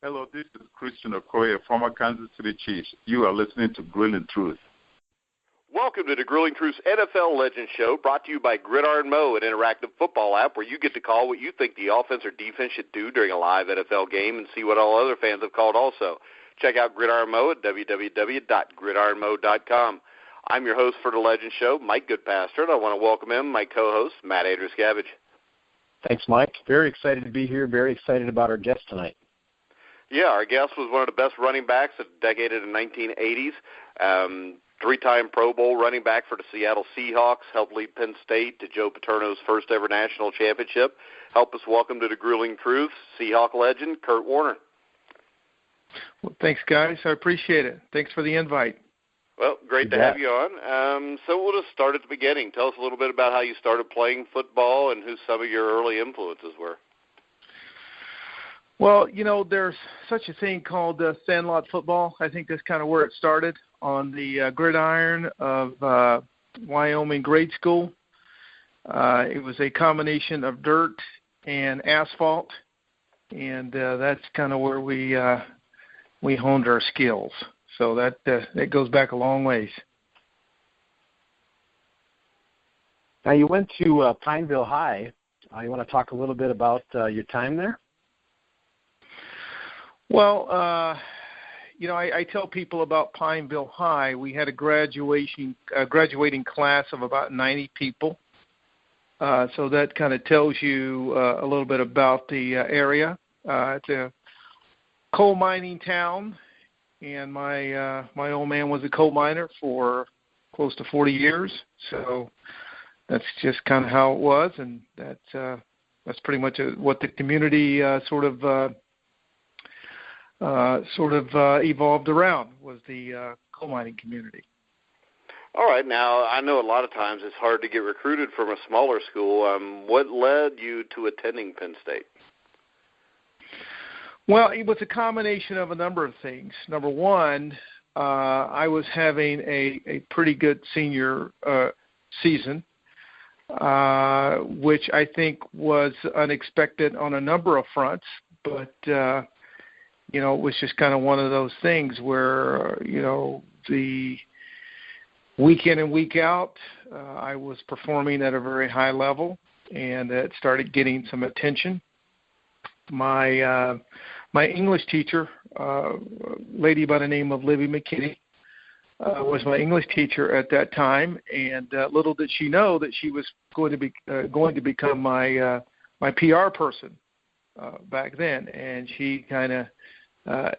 Hello, this is Christian Okoye, former Kansas City Chiefs. You are listening to Grilling Truth. Welcome to the Grilling Truth's NFL Legends Show, brought to you by Gridiron Mo, an interactive football app where you get to call what you think the offense or defense should do during a live NFL game and see what all other fans have called also. Check out Gridiron Mo at www.gridironmo.com. I'm your host for the Legends Show, Mike Goodpaster, and I want to welcome in my co-host, Matt Andruscavage. Thanks, Mike. Very excited to be here. Very excited about our guest tonight. Yeah, our guest was one of the best running backs of the decade of the 1980s. Three-time Pro Bowl running back for the Seattle Seahawks, helped lead Penn.St to Joe Paterno's first-ever national championship. Help us welcome to the Grilling Truth, Seahawk legend, Curt Warner. Well, thanks, guys. I appreciate it. Thanks for the invite. Well, great to have you on. So we'll just start at the beginning. Tell us a little bit about how you started playing football and who some of your early influences were. Well, you know, there's such a thing called sandlot football. I think that's kind of where it started, on the gridiron of Wyoming grade school. It was a combination of dirt and asphalt, and that's kind of where we honed our skills. So that goes back a long ways. Now, you went to Pineville High. You want to talk a little bit about your time there? Well, you know, I tell people about Pineville High. We had a graduating class of about 90 people. So that kind of tells you a little bit about the area. It's a coal mining town, and my old man was a coal miner for close to 40 years. So that's just kind of how it was, and that's pretty much what the community sort of evolved around, was the coal mining community. All right. Now, I know a lot of times it's hard to get recruited from a smaller school. What led you to attending Penn.St? Well, it was a combination of a number of things. Number one, I was having a pretty good senior season, which I think was unexpected on a number of fronts, but you know, it was just kind of one of those things where, you know, the week in and week out, I was performing at a very high level, and it started getting some attention. My English teacher, lady by the name of Libby McKinney, was my English teacher at that time, and little did she know that she was going to become my PR person back then, and she kind of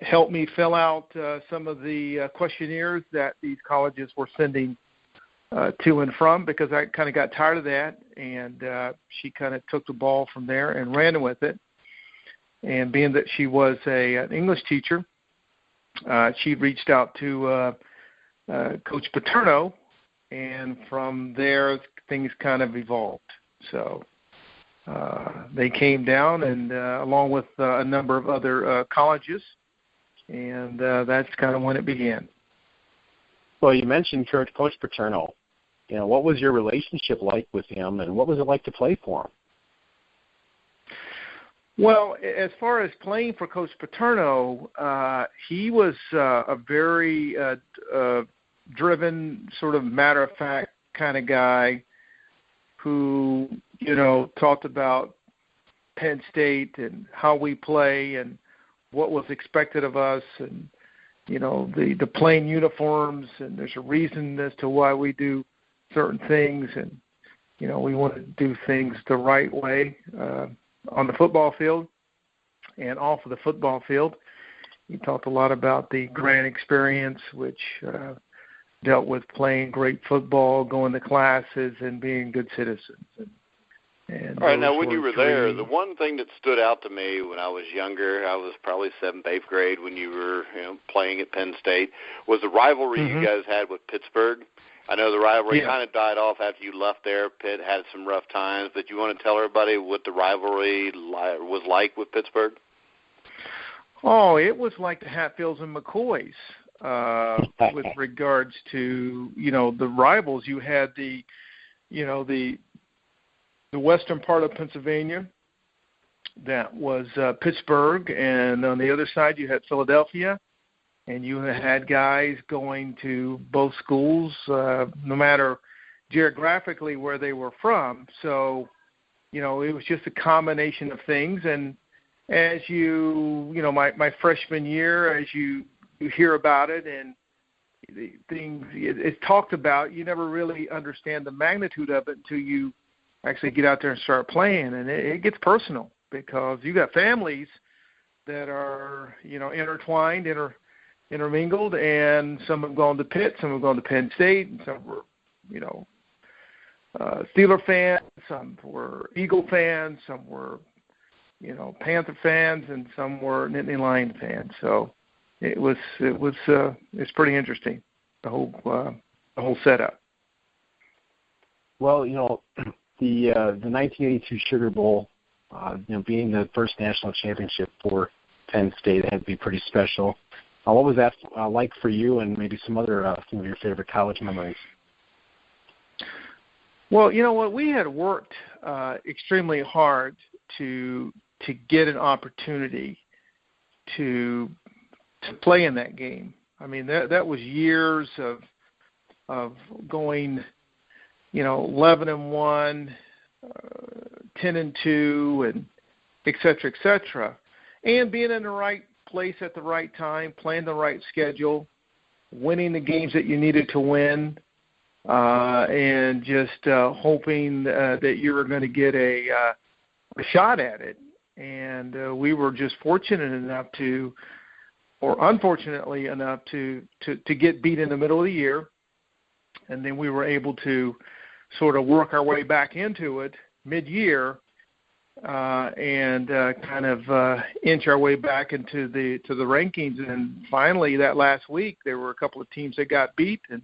helped me fill out some of the questionnaires that these colleges were sending to and from, because I kind of got tired of that, and she kind of took the ball from there and ran with it. And being that she was an English teacher, she reached out to Coach Paterno, and from there things kind of evolved. So they came down, and along with a number of other colleges, and that's kind of when it began. Well, you mentioned Coach Paterno. You know, what was your relationship like with him, and what was it like to play for him? Well, as far as playing for Coach Paterno, he was a very driven, sort of matter-of-fact kind of guy who, you know, talked about Penn.St and how we play and what was expected of us, and, you know, the plain uniforms, and there's a reason as to why we do certain things, and, you know, we want to do things the right way on the football field and off of the football field. He talked a lot about the grand experience, which dealt with playing great football, going to classes, and being good citizens. And all right, now when you were there, the one thing that stood out to me when I was younger, I was probably 7th, 8th grade when you were, you know, playing at Penn.State, was the rivalry you guys had with Pittsburgh. I know the rivalry kind of died off after you left there. Pitt had some rough times, but you want to tell everybody what the rivalry was like with Pittsburgh? Oh, it was like the Hatfields and McCoys with regards to, you know, the rivals. You had the western part of Pennsylvania, that was Pittsburgh, and on the other side you had Philadelphia, and you had guys going to both schools, no matter geographically where they were from. So, it was just a combination of things. And as my freshman year, as you hear about it and the things it's talked about, you never really understand the magnitude of it until you actually get out there and start playing. And it gets personal because you got families that are, intertwined, intermingled, and some have gone to Pitt, some have gone to Penn.St, and some were, Steeler fans, some were Eagle fans, some were, Panther fans, and some were Nittany Lion fans. So it's pretty interesting, the whole setup. Well, the 1982 Sugar Bowl, being the first national championship for Penn State, had to be pretty special. What was that like for you, and maybe some of your favorite college memories? Well, what we had worked extremely hard to get an opportunity to play in that game. I mean, that was years of going, 11-1, 10-2, and et cetera, and being in the right place at the right time, playing the right schedule, winning the games that you needed to win, and just hoping that you were going to get a shot at it. And we were just fortunate enough or unfortunately enough to get beat in the middle of the year, and then we were able to sort of work our way back into it mid-year, and kind of inch our way back into the rankings. And finally, that last week, there were a couple of teams that got beat, and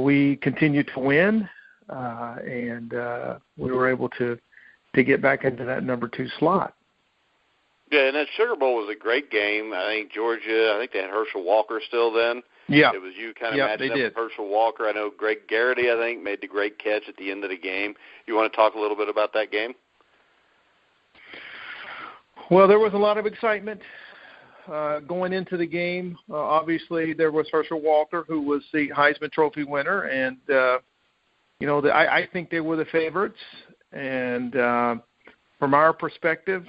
we continued to win, and we were able to get back into that number 2 slot. Yeah, and that Sugar Bowl was a great game. I think Georgia, they had Herschel Walker still then. Yeah. It was you kind of matching up with Herschel Walker. I know Greg Garrity, made the great catch at the end of the game. You want to talk a little bit about that game? Well, there was a lot of excitement going into the game. Obviously, there was Herschel Walker, who was the Heisman Trophy winner, and I think they were the favorites. And from our perspective,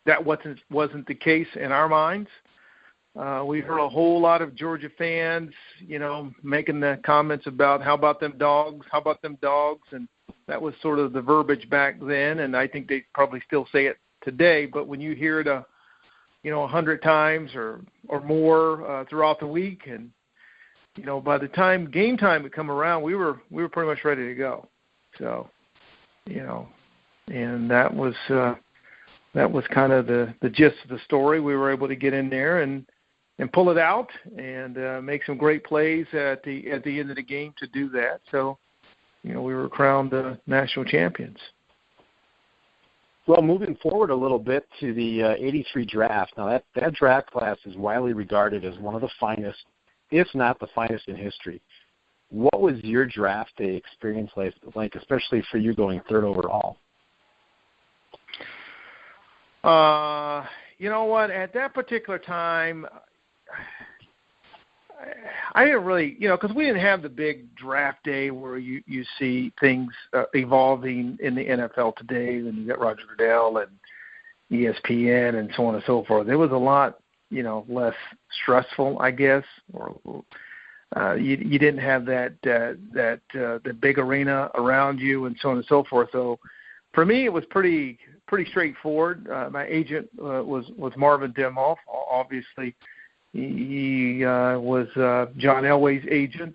that wasn't the case in our minds. We heard a whole lot of Georgia fans, making the comments about how about them dogs, and that was sort of the verbiage back then, and I think they probably still say it today. But when you hear it 100 times or more throughout the week, and by the time game time would come around, we were pretty much ready to go. So, and that was kind of the gist of the story. We were able to get in there and pull it out and make some great plays at the end of the game to do that. So, we were crowned national champions. Well, moving forward a little bit to the 83 draft. Now, that draft class is widely regarded as one of the finest, if not the finest in history. What was your draft day experience like, especially for you going 3rd overall? You know what? At that particular time, I didn't really, because we didn't have the big draft day where you see things evolving in the NFL today, and you got Roger Goodell and ESPN and so on and so forth. It was a lot, less stressful, I guess, or you didn't have that the big arena around you and so on and so forth. So for me, it was pretty straightforward. My agent was Marvin Demoff. Obviously, he was John Elway's agent,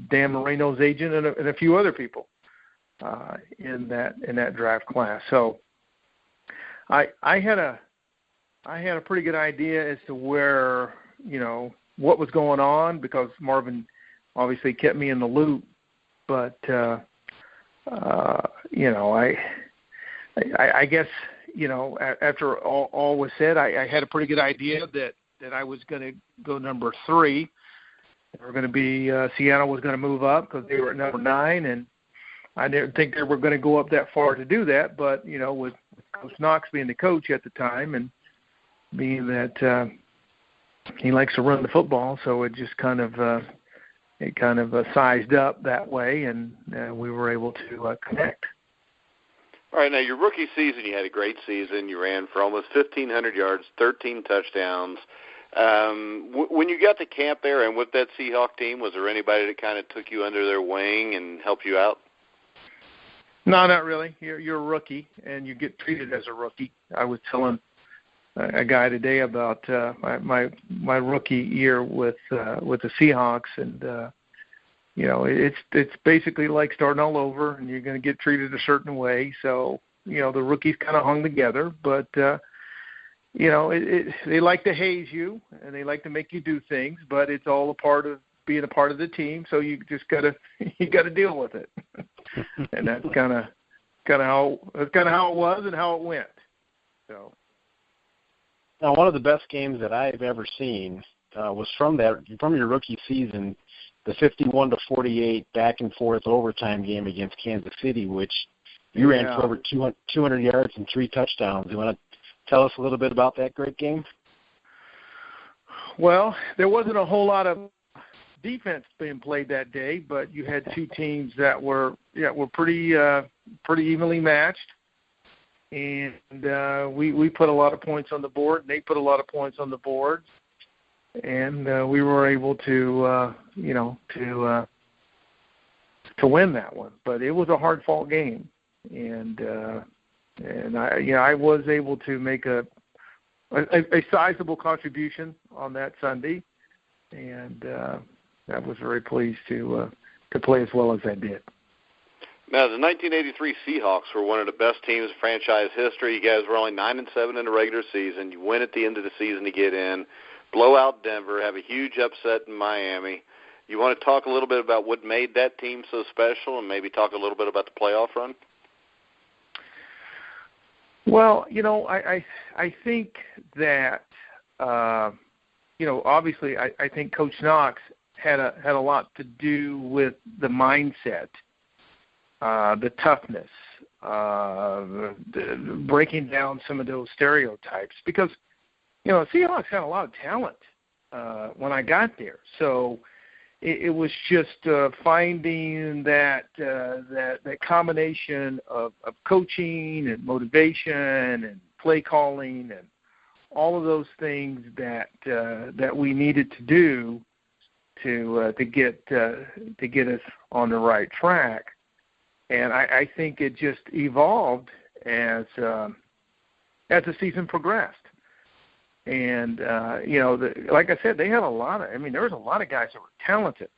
Dan Marino's agent, and a few other people in that draft class. So I had a pretty good idea as to where what was going on, because Marvin obviously kept me in the loop. But I guess after all was said, I had a pretty good idea that I was going to go number 3. They were going to be Seattle was going to move up because they were at number 9, and I didn't think they were going to go up that far to do that, but, you know, with Coach Knox being the coach at the time and being that he likes to run the football, so it just kind of sized up that way, and we were able to connect. All right, now your rookie season, you had a great season. You ran for almost 1,500 yards, 13 touchdowns. When you got to camp there and with that Seahawk team, was there anybody that kind of took you under their wing and helped you out? No, not really. You're a rookie, and you get treated as a rookie. I was telling a guy today about my rookie year with the Seahawks, and you know, it's basically like starting all over, and you're going to get treated a certain way. So, you know, the rookies kind of hung together, but you know, they like to haze you, and they like to make you do things, but it's all a part of being a part of the team. So you just gotta deal with it, and that's kind of how it was and how it went. So. Now, one of the best games that I've ever seen was from your rookie season, the 51-48 back and forth overtime game against Kansas City, which you ran for over 200 yards and 3 touchdowns. You want to tell us a little bit about that great game? Well, there wasn't a whole lot of defense being played that day, but you had two teams that were pretty evenly matched. And we put a lot of points on the board, and they put a lot of points on the board, and we were able to win that one. But it was a hard-fought game, and I was able to make a sizable contribution on that Sunday, and I was very pleased to play as well as I did. Now, the 1983 Seahawks were one of the best teams in franchise history. You guys were only 9-7 in the regular season. You win at the end of the season to get in, blow out Denver, have a huge upset in Miami. You want to talk a little bit about what made that team so special, and maybe talk a little bit about the playoff run? Well, you know, I think that obviously I think Coach Knox had a lot to do with the mindset. The toughness, breaking down some of those stereotypes, because, you know, Seahawks had a lot of talent when I got there. So it was just finding that combination of coaching and motivation and play calling and all of those things that we needed to do to get us on the right track. And I think it just evolved as the season progressed. And, like I said, they had there was a lot of guys that were talented.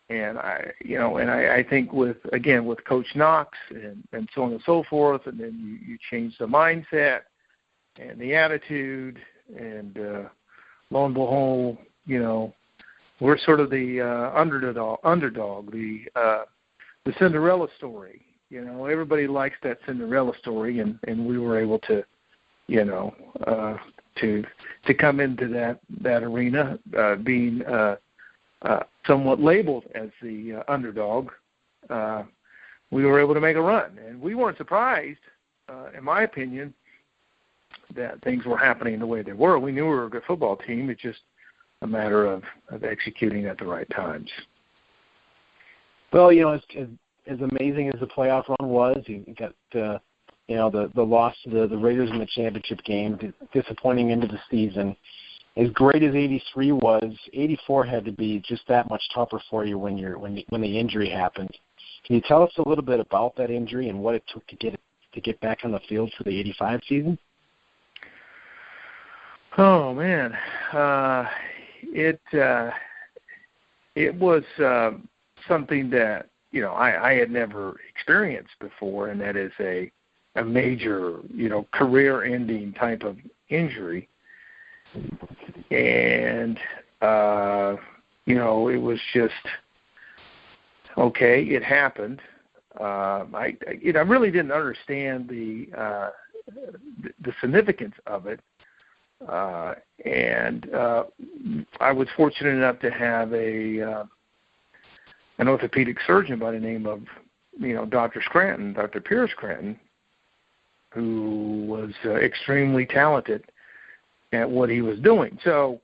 And, I think with Coach Knox and so on and so forth, and then you change the mindset and the attitude, and lo and behold, you know, we're sort of the underdog, the Cinderella story. You know, everybody likes that Cinderella story, and we were able to, to come into that arena being somewhat labeled as the underdog. We were able to make a run, and we weren't surprised, in my opinion, that things were happening the way they were. We knew we were a good football team. It's just a matter of executing at the right times. Well, you know, as amazing as the playoff run was, you got the loss to the Raiders in the championship game, disappointing into the season. As great as 83 was, 84 had to be just that much tougher for you when the injury happened. Can you tell us a little bit about that injury and what it took to get back on the field for the 85 season? Oh man, it was something that, you know, I had never experienced before, and that is a major, you know, career-ending type of injury. And, you know, it was just, okay, it happened. I really didn't understand the significance of it. And I was fortunate enough to have an orthopedic surgeon by the name of Dr. Pierce Scranton, who was extremely talented at what he was doing. So,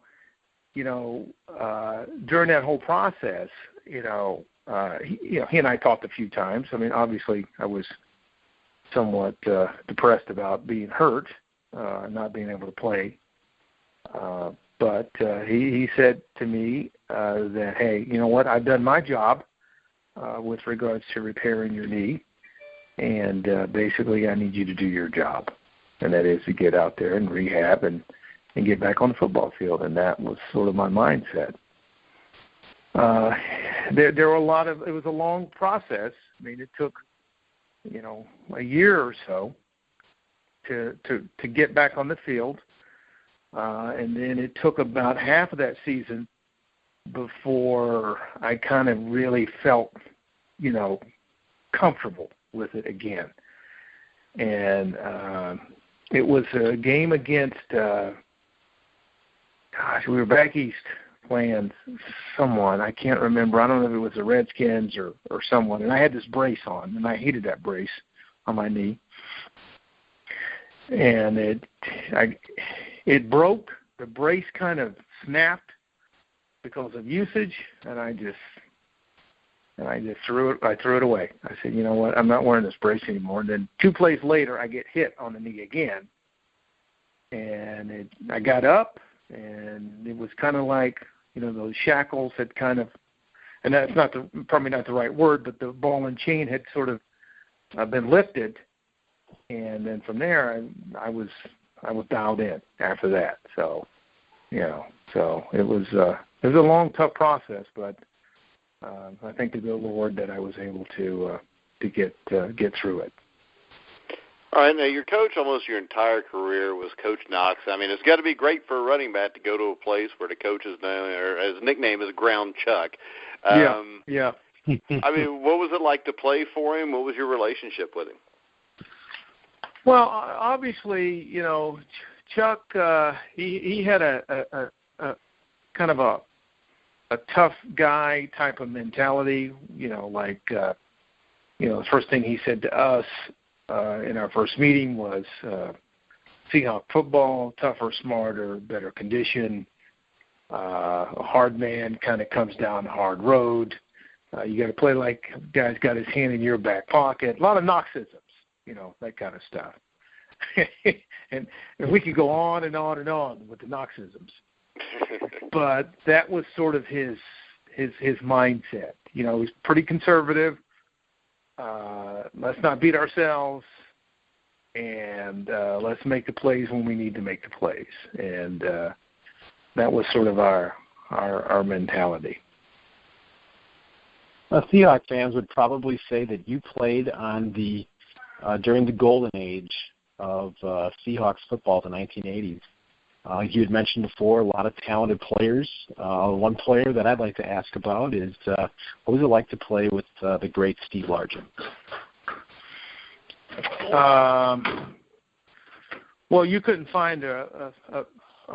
during that whole process, he and I talked a few times. I mean, obviously, I was somewhat depressed about being hurt, not being able to play. But he said to me that, hey, you know what, I've done my job with regards to repairing your knee, and basically I need you to do your job, and that is to get out there and rehab and get back on the football field, and that was sort of my mindset. There were it was a long process. I mean, it took, a year or so to get back on the field. And then it took about half of that season before I kind of really felt, comfortable with it again. And it was a game against, we were back east playing someone. I can't remember. I don't know if it was the Redskins or someone. And I had this brace on, and I hated that brace on my knee. And it broke. The brace kind of snapped because of usage, and I just threw it. I threw it away. I said, you know what? I'm not wearing this brace anymore. And then 2 plays later, I get hit on the knee again, and I got up, and it was kind of like those shackles had kind of, and that's probably not the right word, but the ball and chain had sort of been lifted. And then from there, I was dialed in after that. So, so it was a long, tough process, but I thank the good Lord that I was able to get through it. All right, now your coach almost your entire career was Coach Knox. I mean, it's got to be great for a running back to go to a place where the coach is known, or his nickname is Ground Chuck. Yeah. I mean, what was it like to play for him? What was your relationship with him? Well, obviously, Chuck, he had a kind of a tough guy type of mentality. The first thing he said to us in our first meeting was Seahawks football, tougher, smarter, better condition. A hard man kind of comes down a hard road. You got to play like a guy's got his hand in your back pocket. A lot of Knoxisms. That kind of stuff. and we could go on and on and on with the Knoxisms. But that was sort of his mindset. He's pretty conservative. Let's not beat ourselves, and let's make the plays when we need to make the plays. And that was sort of our mentality. Seahawks fans would probably say that you played on during the golden age of Seahawks football, the 1980s. You had mentioned before a lot of talented players. One player that I'd like to ask about is what was it like to play with the great Steve Largent? Well, you couldn't find a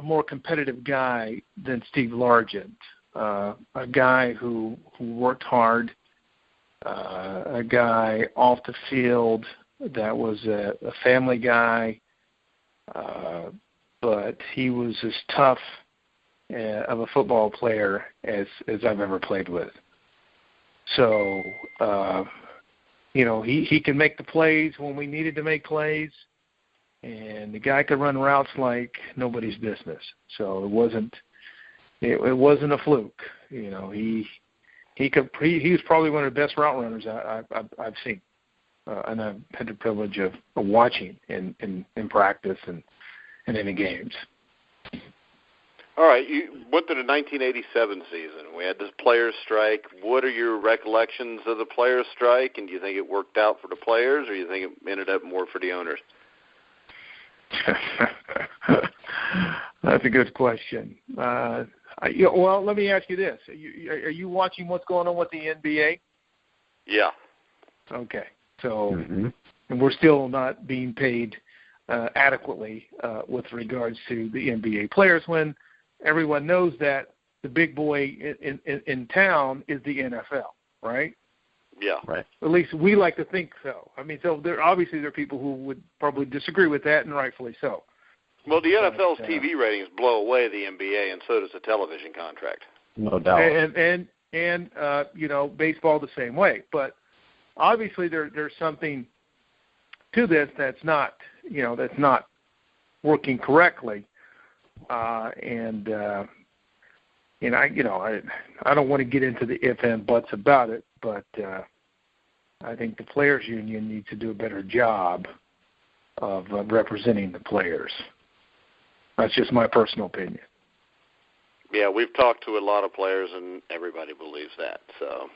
more competitive guy than Steve Largent. A guy who worked hard, a guy off the field that was a family guy, but he was as tough of a football player as I've ever played with. So, he can make the plays when we needed to make plays, and the guy could run routes like nobody's business. So it wasn't a fluke. He was probably one of the best route runners I've seen. And I've had the privilege of watching in practice and in the games. All right, you went to the 1987 season. We had this players' strike. What are your recollections of the players' strike, and do you think it worked out for the players, or do you think it ended up more for the owners? That's a good question. Well, let me ask you this. Are you watching what's going on with the NBA? Yeah. Okay. So, and we're still not being paid adequately with regards to the NBA players when everyone knows that the big boy in town is the NFL, right? Yeah. Right. At least we like to think so. I mean, so there are people who would probably disagree with that, and rightfully so. Well, the NFL's TV ratings blow away the NBA, and so does the television contract. No doubt. And baseball the same way. But obviously there's something to this that's not working correctly. I don't want to get into the if and buts about it, but I think the players union needs to do a better job of representing the players. That's just my personal opinion. Yeah, we've talked to a lot of players, and everybody believes that. So.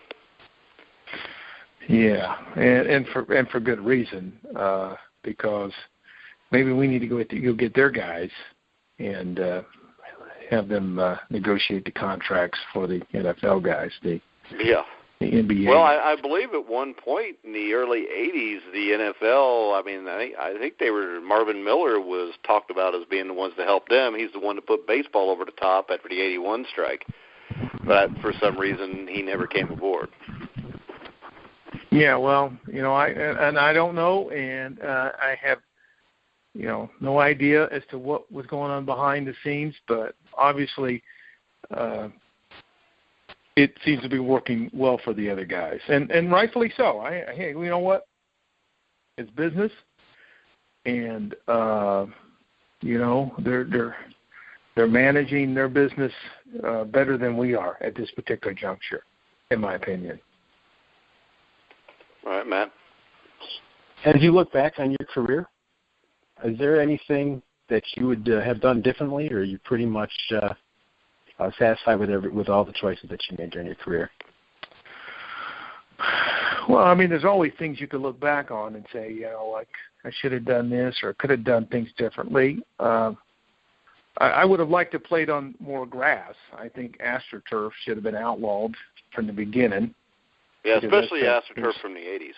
Yeah, and for good reason, because maybe we need to go get their guys and have them negotiate the contracts for the NFL guys. The NBA. Well, I believe at one point in the early '80s, the NFL. I mean, I think Marvin Miller was talked about as being the ones to help them. He's the one to put baseball over the top after the '81 strike, but for some reason he never came aboard. Yeah, well, I don't know, and I have, no idea as to what was going on behind the scenes, but obviously, it seems to be working well for the other guys, and rightfully so. Hey, you know what? It's business, and they're managing their business better than we are at this particular juncture, in my opinion. All right, Matt. As you look back on your career, is there anything that you would have done differently, or are you pretty much satisfied with all the choices that you made during your career? Well, I mean, there's always things you could look back on and say, like I should have done this or could have done things differently. I would have liked to have played on more grass. I think AstroTurf should have been outlawed from the beginning. Yeah, especially AstroTurf from the 80s.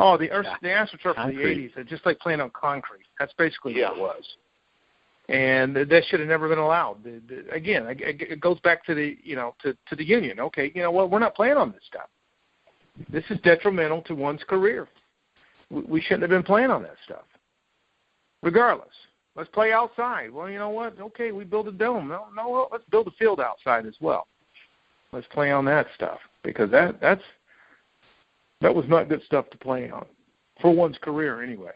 Oh, the AstroTurf from the 80s, just like playing on concrete. That's basically what it was. And that should have never been allowed. Again, it goes back to the to the union. Okay, we're not playing on this stuff. This is detrimental to one's career. We shouldn't have been playing on that stuff. Regardless, let's play outside. Well, you know what? Okay, we build a dome. No, let's build a field outside as well. Let's play on that stuff because that was not good stuff to play on for one's career anyway.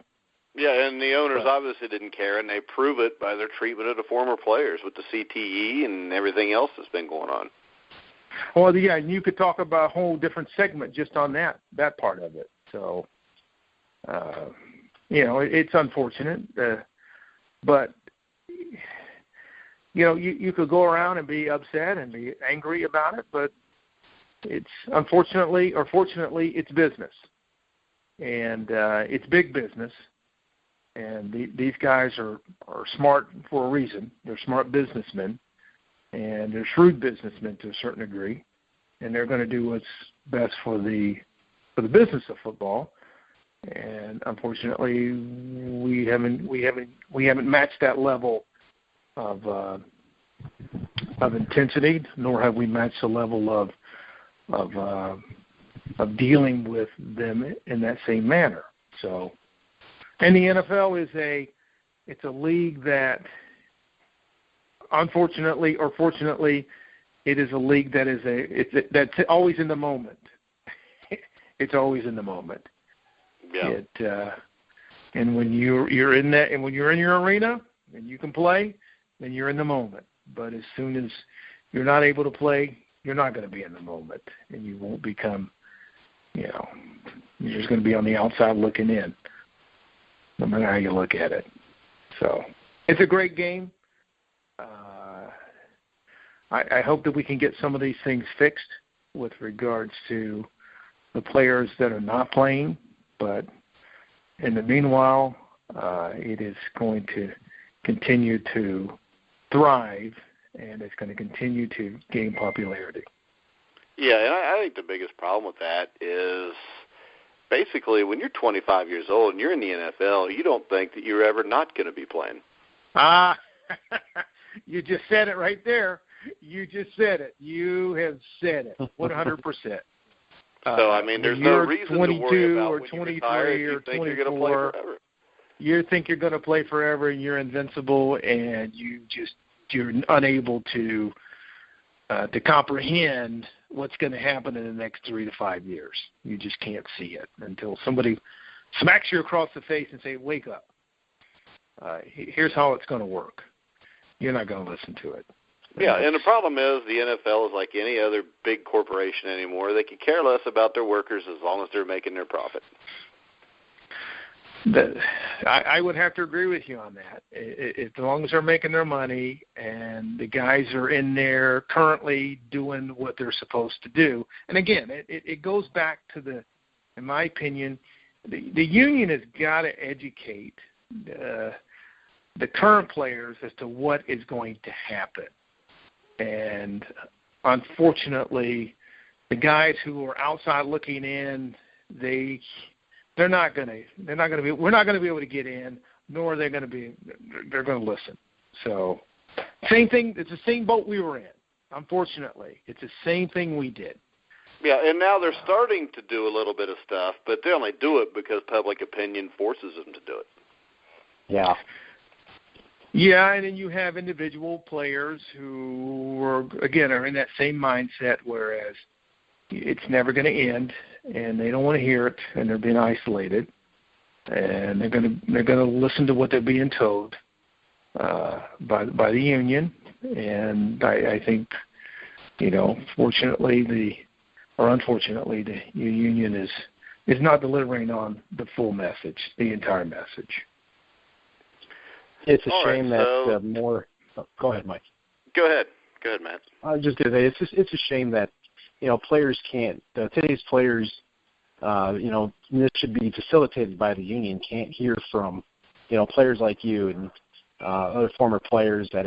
Yeah, and the owners obviously didn't care, and they prove it by their treatment of the former players with the CTE and everything else that's been going on. Well, yeah, and you could talk about a whole different segment just on that part of it. So, it's unfortunate, but you could go around and be upset and be angry about it, but it's unfortunately or fortunately, it's business, and it's big business. And these guys are smart for a reason. They're smart businessmen, and they're shrewd businessmen to a certain degree, and they're going to do what's best for the business of football. And unfortunately, we haven't matched that level of intensity, nor have we matched the level of dealing with them in that same manner. So. And the NFL it's a league that, unfortunately or fortunately, it is a league that that's always in the moment. It's always in the moment. Yeah. And when you're in that, and when you're in your arena and you can play, then you're in the moment. But as soon as you're not able to play, you're not going to be in the moment, and you won't become, you're just going to be on the outside looking in. No matter how you look at it. So it's a great game. I hope that we can get some of these things fixed with regards to the players that are not playing. But in the meanwhile, it is going to continue to thrive, and it's going to continue to gain popularity. Yeah, and I think the biggest problem with that is basically, when you're 25 years old and you're in the NFL, you don't think that you're ever not going to be playing. You just said it right there. You just said it. You have said it 100%. So, I mean, there's no reason to worry about or when 23 you retire if you or think 24. you're going to play forever. You think you're going to play forever and you're invincible, and you're unable to comprehend what's going to happen in the next 3 to 5 years. You just can't see it until somebody smacks you across the face and say, "Wake up! Here's how it's going to work." You're not going to listen to it. Yeah, and the problem is the NFL is like any other big corporation anymore. They could care less about their workers as long as they're making their profit. I would have to agree with you on that. As long as they're making their money and the guys are in there currently doing what they're supposed to do. And again, it goes back to in my opinion, the union has got to educate the current players as to what is going to happen. And unfortunately, the guys who are outside looking in, we're not going to be able to get in, nor are they're going to listen. So, same thing. It's the same boat we were in. Unfortunately, it's the same thing we did. Yeah, and now they're starting to do a little bit of stuff, but they only do it because public opinion forces them to do it. Yeah. Yeah, and then you have individual players who are in that same mindset, whereas it's never going to end, and they don't want to hear it, and they're being isolated, and they're going to listen to what they're being told by the union, and I think, fortunately or unfortunately, the union is not delivering on the full message, the entire message. It's a shame that more. Oh, go ahead, Mike. Go ahead, Matt. I was just going to say it's a shame that players can't. Today's players, this should be facilitated by the union. Can't hear from players like you and other former players that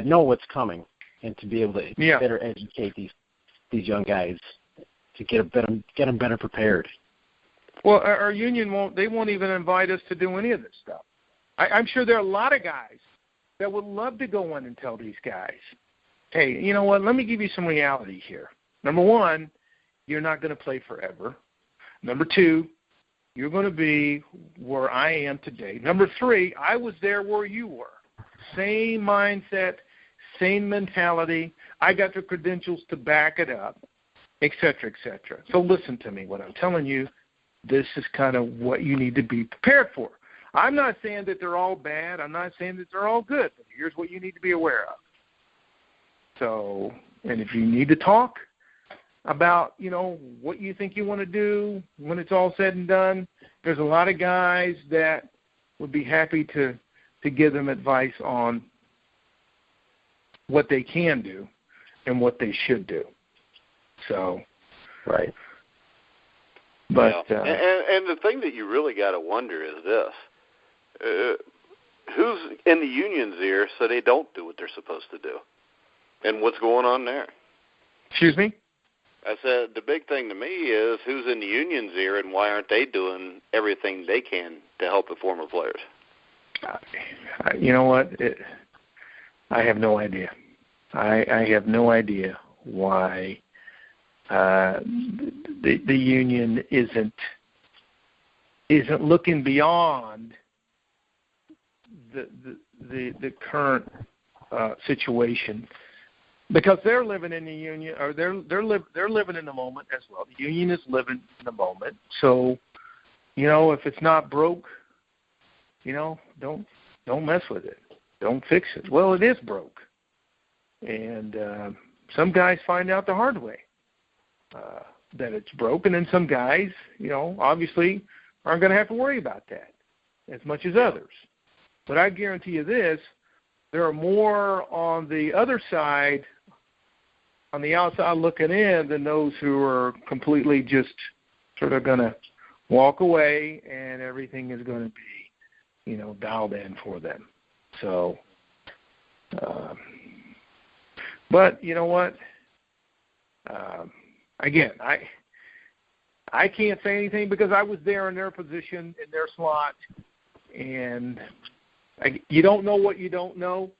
know what's coming, and to be able to better educate these young guys to get them better prepared. Well, our union won't even invite us to do any of this stuff. I'm sure there are a lot of guys that would love to go in and tell these guys, hey, you know what, let me give you some reality here. Number one, you're not going to play forever. Number two, you're going to be where I am today. Number three, I was there where you were. Same mindset, same mentality. I got the credentials to back it up, et cetera, et cetera. So listen to me. What I'm telling you, this is kind of what you need to be prepared for. I'm not saying that they're all bad. I'm not saying that they're all good. But here's what you need to be aware of. So, and if you need to talk about, what you think you want to do when it's all said and done, there's a lot of guys that would be happy to give them advice on what they can do and what they should do. So, right. But and the thing that you really got to wonder is this. Who's in the union's ear so they don't do what they're supposed to do? And what's going on there? Excuse me? I said the big thing to me is who's in the union's ear and why aren't they doing everything they can to help the former players? You know what? I have no idea. I have no idea why the union isn't looking beyond the current situation, because they're living in the union, or they're living in the moment as well. The union is living in the moment. So, if it's not broke, don't mess with it. Don't fix it. Well, it is broke, and some guys find out the hard way that it's broken, and some guys, obviously aren't going to have to worry about that as much as others. But I guarantee you this, there are more on the other side, on the outside looking in, than those who are completely just sort of going to walk away and everything is going to be, dialed in for them. So, but you know what? Again, I can't say anything because I was there in their position, in their slot, and you don't know what you don't know,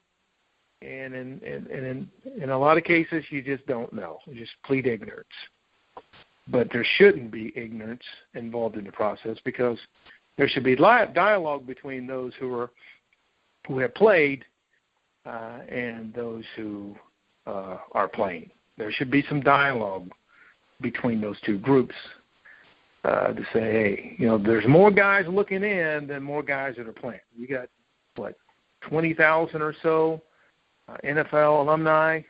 and in a lot of cases you just don't know. You just plead ignorance. but there shouldn't be ignorance involved in the process, because there should be dialogue between those who have played and those who are playing. There should be some dialogue between those two groups to say, hey, there's more guys looking in than more guys that are playing. You got, 20,000 or so NFL alumni,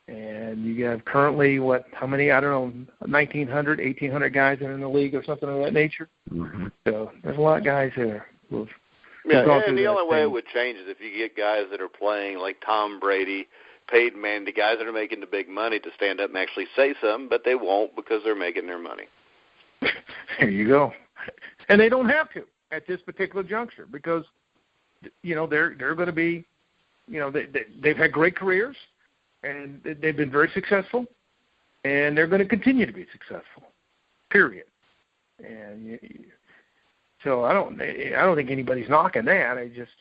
and you have currently, how many, I don't know, 1,900, 1,800 guys that are in the league or something of that nature. Mm-hmm. So there's a lot of guys there. And the only way it would change is if you get guys that are playing like Tom Brady, Peyton Manning, the guys that are making the big money, to stand up and actually say something, but they won't because they're making their money. There you go. And they don't have to at this particular juncture, because they're going to be, they've had great careers, and they've been very successful, and they're going to continue to be successful, period. And so I don't think anybody's knocking that. I just,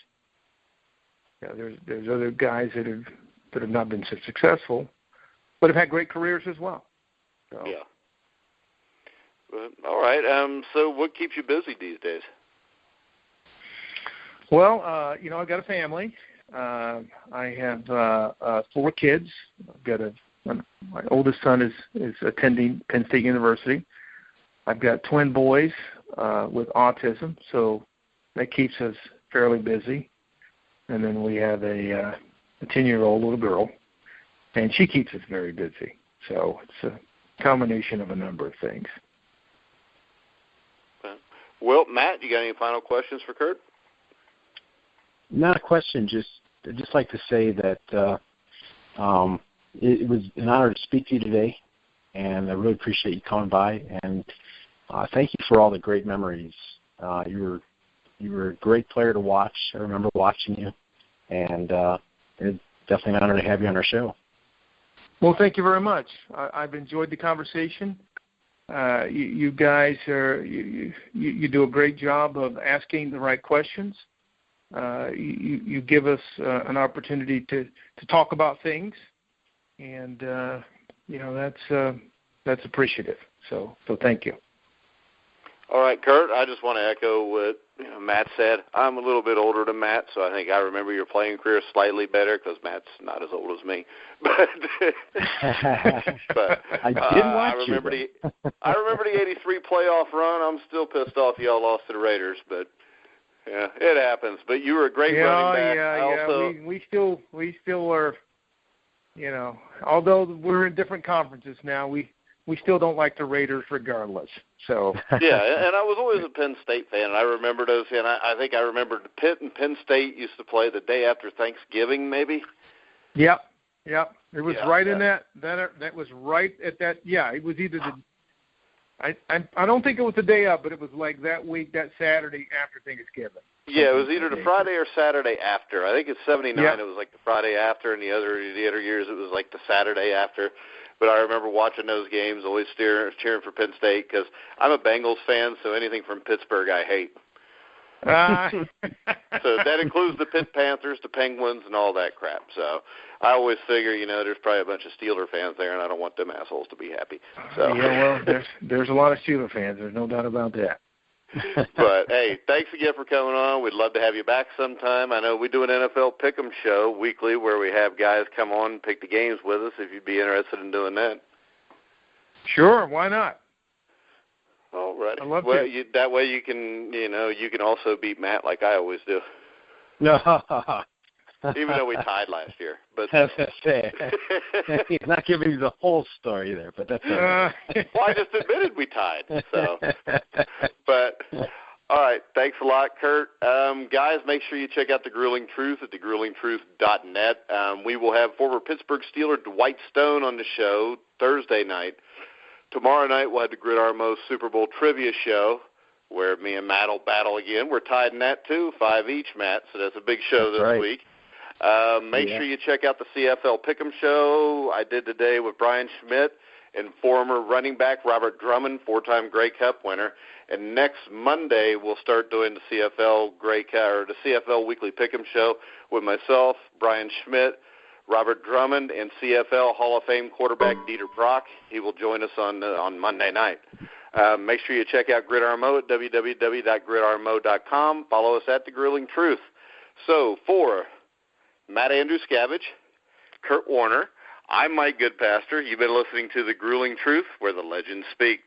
there's other guys that have not been so successful, but have had great careers as well. So. Yeah. All right. So what keeps you busy these days? Well, I've got a family. I have 4 kids. I've got my oldest son is attending Penn.St. University. I've got twin boys with autism, so that keeps us fairly busy. And then we have a 10-year-old little girl, and she keeps us very busy. So it's a combination of a number of things. Well, Matt, you got any final questions for Curt? Not a question. I'd just like to say that it was an honor to speak to you today, and I really appreciate you coming by. And thank you for all the great memories. You were a great player to watch. I remember watching you, and it's definitely an honor to have you on our show. Well, thank you very much. I've enjoyed the conversation. You guys you do a great job of asking the right questions. You give us an opportunity to talk about things, and that's appreciative. So thank you. All right, Curt, I just want to echo what Matt said. I'm a little bit older than Matt, so I think I remember your playing career slightly better because Matt's not as old as me. But I did watch I remember the '83 playoff run. I'm still pissed off y'all lost to the Raiders, but yeah, it happens. But you were a great running back. We still are. Although we're in different conferences now, we still don't like the Raiders regardless. So yeah, and I was always a Penn State fan, and I remember those. And I think I remember Pitt and Penn State used to play the day after Thanksgiving, maybe. Yep. It was in that. That was right at that. Yeah, it was either I don't think it was the day up, but it was like that week, that Saturday after Thanksgiving. Yeah, it was either the Friday or Saturday after. I think it's 79. Yep. It was like the Friday after, and the other years it was like the Saturday after. But I remember watching those games, always cheering for Penn State, because I'm a Bengals fan, so anything from Pittsburgh I hate. So that includes the Pitt Panthers, the Penguins, and all that crap. So I always figure, there's probably a bunch of Steeler fans there, and I don't want them assholes to be happy. So yeah, well, there's a lot of Steeler fans. There's no doubt about that. But, hey, thanks again for coming on. We'd love to have you back sometime. I know we do an NFL Pick'em show weekly where we have guys come on and pick the games with us if you'd be interested in doing that. Sure, why not? All right. I love it. That way you can also beat Matt like I always do. No. Even though we tied last year. But that's fair. He's not giving you the whole story there, but that's all right. Well, I just admitted we tied. So, but all right, thanks a lot, Curt. Guys, make sure you check out The Grueling Truth at thegruelingtruth.net. We will have former Pittsburgh Steeler Dwight Stone on the show Thursday night. Tomorrow night we'll have the Gridarmo Super Bowl Trivia Show, where me and Matt will battle again. We're tied in that too, 5 each, Matt, so that's a big show this week. Make sure you check out the CFL Pick'em show I did today with Brian Schmidt and former running back Robert Drummond, 4-time Grey Cup winner. And next Monday we'll start doing the CFL the CFL Weekly Pick'em show with myself, Brian Schmidt, Robert Drummond, and CFL Hall of Fame quarterback Dieter Brock. He will join us on Monday night. Make sure you check out GridRMO at www.gridrmo.com. Follow us at The Grueling Truth. So for Matt Andruscavage, Curt Warner, I'm Mike Goodpaster. You've been listening to The Grueling Truth, where the legends speak.